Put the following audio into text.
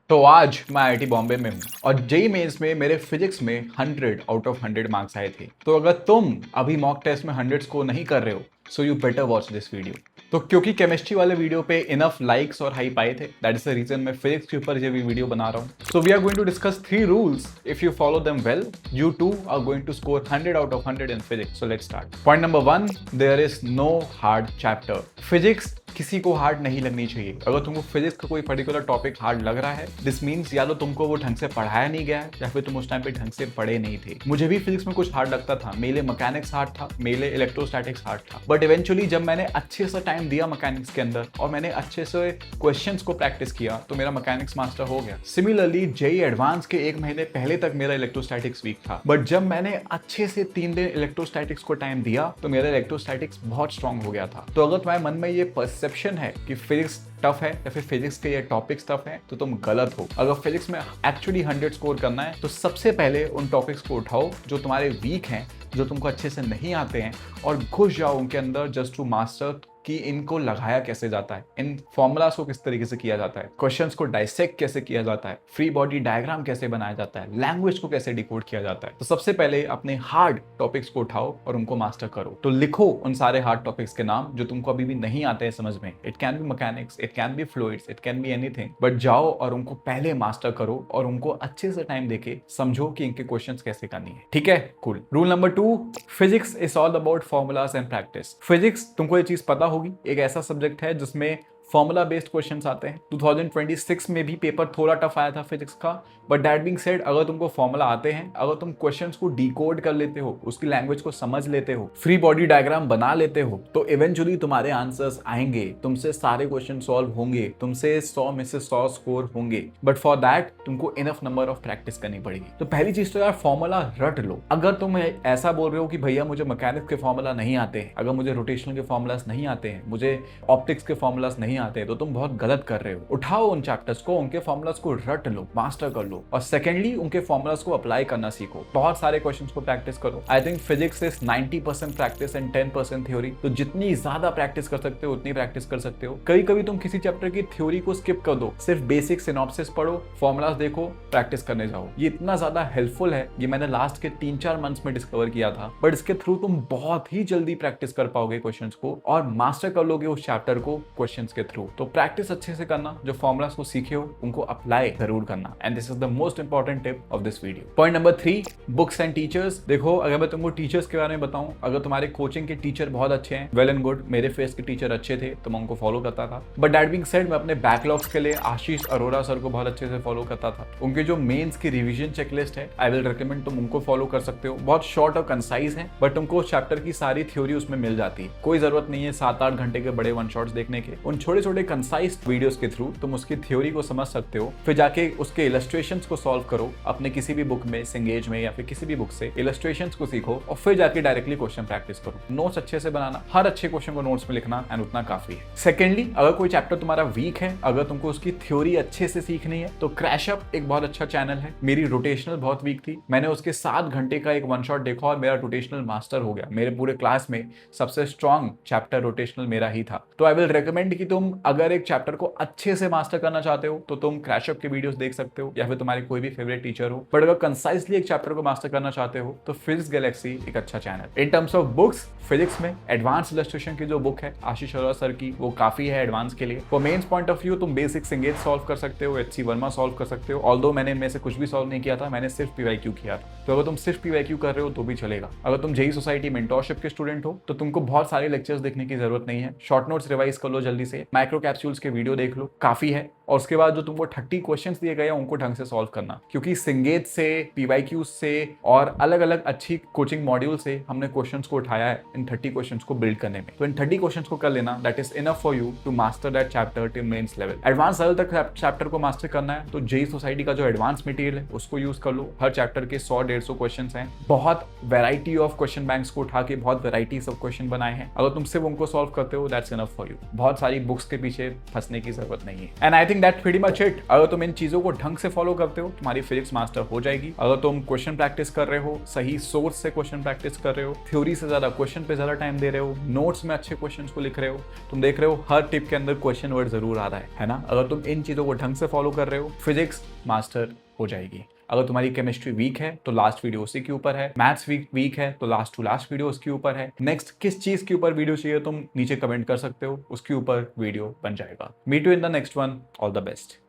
तो आज मैं आईआईटी बॉम्बे में हूँ और जेई मेंस में मेरे फिजिक्स में 100 आउट ऑफ 100 मार्क्स आए थे। तो अगर तुम अभी मॉक टेस्ट में 100 स्कोर नहीं कर रहे हो, so you better watch this video. तो क्योंकि केमिस्ट्री वाले वीडियो पे इनफ लाइक्स और हाइप आए थे, दैट इज द रीजन मैं फिजिक्स के ऊपर ये वीडियो बना रहा हूँ। So we are going to discuss 3 rules. If you follow them well, you too are going to score 100 out of 100 in physics. So let's start. Point number 1, there is no hard chapter. Physics किसी को hard नहीं लगनी चाहिए। अगर तुमको physics का कोई particular topic hard लग रहा है, दिस मीन्स या तो तुमको वो ढंग से पढ़ाया नहीं गया है या फिर तुम उस टाइम पे ढंग से पढ़े नहीं थे। मुझे भी फिजिक्स में कुछ हार्ड लगता था, मेरे मैकेनिक्स हार्ड था, मेरे इलेक्ट्रोस्टैटिक्स हार्ड था, बट इवेंचुअली जब मैंने अच्छे से टाइम दिया मैकेनिक्स के अंदर और मैंने अच्छे से क्वेश्चंस को प्रैक्टिस किया तो मेरा मैकेनिक्स मास्टर हो गया। सिमिलरली जेई एडवांस के 1 महीने पहले तक मेरा इलेक्ट्रोस्टैटिक्स वीक था, बट जब मैंने अच्छे से 3 दिन इलेक्ट्रोस्टैटिक्स को टाइम दिया तो मेरा इलेक्ट्रोस्टैटिक्स बहुत स्ट्रांग हो गया था। तो अगर तुम्हारे मन में ये परसेप्शन है कि फिजिक्स टफ है या फिर फिजिक्स के ये टॉपिक्स टफ है, तो तुम गलत हो। अगर फिजिक्स में एक्चुअली 100 स्कोर करना है तो सबसे पहले उन टॉपिक्स को उठाओ जो तुम्हारे वीक हैं, जो तुमको अच्छे से नहीं आते हैं, और घुस जाओ उनके अंदर जस्ट टू मास्टर कि इनको लगाया कैसे जाता है, इन फॉर्मूलाज को किस तरीके से किया जाता है, क्वेश्चंस को डाइसेक्ट कैसे किया जाता है, फ्री बॉडी डायग्राम कैसे बनाया जाता है, लैंग्वेज को कैसे डिकोड किया जाता है। तो सबसे पहले अपने हार्ड टॉपिक्स को उठाओ और उनको मास्टर करो। तो लिखो उन सारे हार्ड टॉपिक्स के नाम जो तुमको अभी भी नहीं आते हैं समझ में। It can be mechanics, it can be fluids, it can be anything, but जाओ और उनको पहले मास्टर करो और उनको अच्छे से टाइम देके समझो कि इनके क्वेश्चंस कैसे करनी है। ठीक है, cool. Rule number 2, physics is all about formulas and practice. Physics, तुमको ये चीज पता होगी, एक ऐसा सब्जेक्ट है जिसमें फॉर्मूला बेस्ड क्वेश्चंस आते हैं। 2026 में भी पेपर थोड़ा टफ आया था फिजिक्स का, बट दैट बीइंग सेड, अगर तुमको फॉर्मूला आते हैं, अगर तुम क्वेश्चंस को डिकोड कर लेते हो, उसकी लैंग्वेज को समझ लेते हो, फ्री बॉडी डायग्राम बना लेते हो, तो इवेंचुअली तुम्हारे आंसर्स आएंगे, तुमसे सारे क्वेश्चन सॉल्व होंगे, तुमसे 100 में से 100 स्कोर होंगे। बट फॉर दैट तुमको इनफ नंबर ऑफ प्रैक्टिस करनी पड़ेगी। तो पहली चीज तो यार फॉर्मूला रट लो। अगर तुम ऐसा बोल रहे हो कि भैया मुझे मैकेनिक्स के फॉर्मूला नहीं आते हैं, अगर मुझे रोटेशनल के फॉर्मूलाज नहीं आते हैं, मुझे ऑप्टिक्स के फॉर्मूलाज नहीं आते, तो तुम बहुत गलत कर रहे हो। उठाओ उन चैप्टर्स को, उनके फॉर्मूलाज को रट लो, मास्टर कर लो, और सेकेंडली उनके फॉर्मूलाज को अप्लाई करना सीखो। बहुत सारे क्वेश्चंस को प्रैक्टिस करो। I think physics is 90% practice and 10% theory. तो जितनी ज्यादा प्रैक्टिस कर सकते हो उतनी प्रैक्टिस कर सकते हो। कभी कभी तुम किसी चैप्टर की थ्योरी को स्किप कर दो, सिर्फ बेसिक सिनॉप्सिस पढ़ो, फॉर्मूलाज देखो, प्रैक्टिस करने जाओ। ये इतना ज्यादा हेल्पफुल है, ये मैंने लास्ट के 3-4 मंथ्स में डिस्कवर किया था, बट इसके थ्रू तुम बहुत ही जल्दी प्रैक्टिस कर पाओगे क्वेश्चंस को और मास्टर कर लोगे उस चैप्टर को क्वेश्चंस के थ्रू। तो प्रैक्टिस अच्छे से करना, जो फॉर्मुलाज को सीखे हो उनको अप्लाई जरूर करना, and this is the most important tip of this video. Point number 3, books and teachers. देखो, अगर मैं तुमको टीचर्स के बारे में बताऊं, अगर तुम्हारे कोचिंग के टीचर बहुत अच्छे हैं, वेल एंड गुड। मेरे फेस के टीचर अच्छे थे तो मैं उनको फॉलो करता था, बट दैट बीइंग सेड, मैं अपने बैकलॉग्स के लिए आशीष अरोरा सर को बहुत अच्छे से फॉलो करता था। उनके जो मेंस की रिवीजन चेकलिस्ट है, आई विल रिकमेंड तुम उनको फॉलो कर सकते हो। बहुत शॉर्ट और कंसाइज है, बट तुमको उस चैप्टर की सारी थ्योरी उसमें मिल जाती है। कोई जरूरत नहीं है 7-8 घंटे के बड़े वन शॉट्स देखने के। उन छोटे छोटे कंसाइज वीडियोस के थ्रू तुम उसकी थ्योरी को समझ सकते हो, फिर जाके उसके इलस्ट्रेशंस को सॉल्व करो अपने किसी भी बुक में, सिंगेज में या फिर किसी भी बुक से इलस्ट्रेशंस को सीखो, और फिर जाके डायरेक्टली क्वेश्चन प्रैक्टिस करो। नोट्स अच्छे से बनाना, हर अच्छे क्वेश्चन को नोट्स में लिखना, एंड उतना काफी है। सेकेंडली, अगर कोई चैप्टर तुम्हारा वीक है, अगर तुमको उसकी थ्योरी अच्छे से सीखनी है, तो क्रैश अप एक बहुत अच्छा चैनल है। मेरी रोटेशनल बहुत वीक थी, मैंने उसके 7 घंटे का एक वन शॉट देखा और मेरा रोटेशनल मास्टर हो गया। मेरे पूरे क्लास में सबसे स्ट्रॉन्ग चैप्टर रोटेशनल मेरा ही था। तो आई विल रिकमेंड कि तुम अगर एक चैप्टर को अच्छे से मास्टर करना चाहते हो तो तुम क्रैश अप के वीडियोस देख सकते हो, या फिर तुम्हारे कोई भी फेवरेट टीचर हो। बट अगर कंसाइजली एक चैप्टर को मास्टर करना चाहते हो तो फिजिक्स गैलेक्सी एक अच्छा channel. In terms of books, physics में एडवांस इलस्ट्रेशन की जो बुक है आशीष अरोरा सर की, वो काफी है एडवांस के लिए। For mains point of view, तुम बेसिक सिंगेज सॉल्व कर सकते हो, HC वर्मा सॉल्व कर सकते हो। ऑल्दो मैंने इनमें से कुछ भी सॉल्व नहीं किया था, मैंने सिर्फ PYQ किया था। तो अगर तुम सिर्फ PYQ कर रहे हो तो भी चलेगा। अगर तुम जेई सोसाइटी मेंटोरशिप के स्टूडेंट हो तो तुमको बहुत सारे लेक्चर्स देखने की जरूरत नहीं है। शॉर्ट नोट्स रिवाइज कर लो जल्दी से, माइक्रो कैप्सूल्स के वीडियो देख लो, काफी है। और उसके बाद जो तुमको 30 क्वेश्चंस दिए गए हैं उनको ढंग से सॉल्व करना, क्योंकि सिंगेज से, PYQ से और अलग अलग अच्छी कोचिंग मॉड्यूल से हमने क्वेश्चंस को उठाया है इन 30 क्वेश्चंस को बिल्ड करने में। तो इन 30 क्वेश्चंस को कर लेना, that is enough for you to master that chapter till mains level. Advance level तक चैप्टर को मास्टर करना है तो जेई सोसाइटी का जो एडवांस मटेरियल है उसको यूज कर लो। हर चैप्टर के 100-150 क्वेश्चन हैं, बहुत वैरायटी ऑफ क्वेश्चन बैंक्स को उठा के बहुत वैरायटीज ऑफ क्वेश्चन बनाए हैं। अगर तुम सिर्फ उनको सॉल्व करते हो, दैट्स इनफ फॉर यू। बहुत सारी बुक्स के पीछे फंसने की जरूरत नहीं है। And I think think that pretty much it. अगर तुम इन चीजों को ढंग से फॉलो करते हो, तुम्हारी फिजिक्स मास्टर हो जाएगी। अगर तुम क्वेश्चन प्रैक्टिस कर रहे हो, सही सोर्स से क्वेश्चन प्रैक्टिस कर रहे हो, थ्योरी से ज्यादा क्वेश्चन पे ज्यादा टाइम दे रहे हो, नोट्स में अच्छे क्वेश्चन को लिख रहे हो, तुम देख रहे हो हर टिप के अंदर क्वेश्चन वर्ड जरूर आ रहा है ना। अगर तुम इन चीजों को ढंग से फॉलो कर रहे हो, फिजिक्स मास्टर हो जाएगी। अगर तुम्हारी केमिस्ट्री वीक है तो लास्ट वीडियो उसी के ऊपर है, मैथ्स वीक है तो लास्ट टू लास्ट वीडियो उसके ऊपर है। नेक्स्ट किस चीज के ऊपर वीडियो चाहिए तुम नीचे कमेंट कर सकते हो, उसके ऊपर वीडियो बन जाएगा। Meet you in the next one. All the best.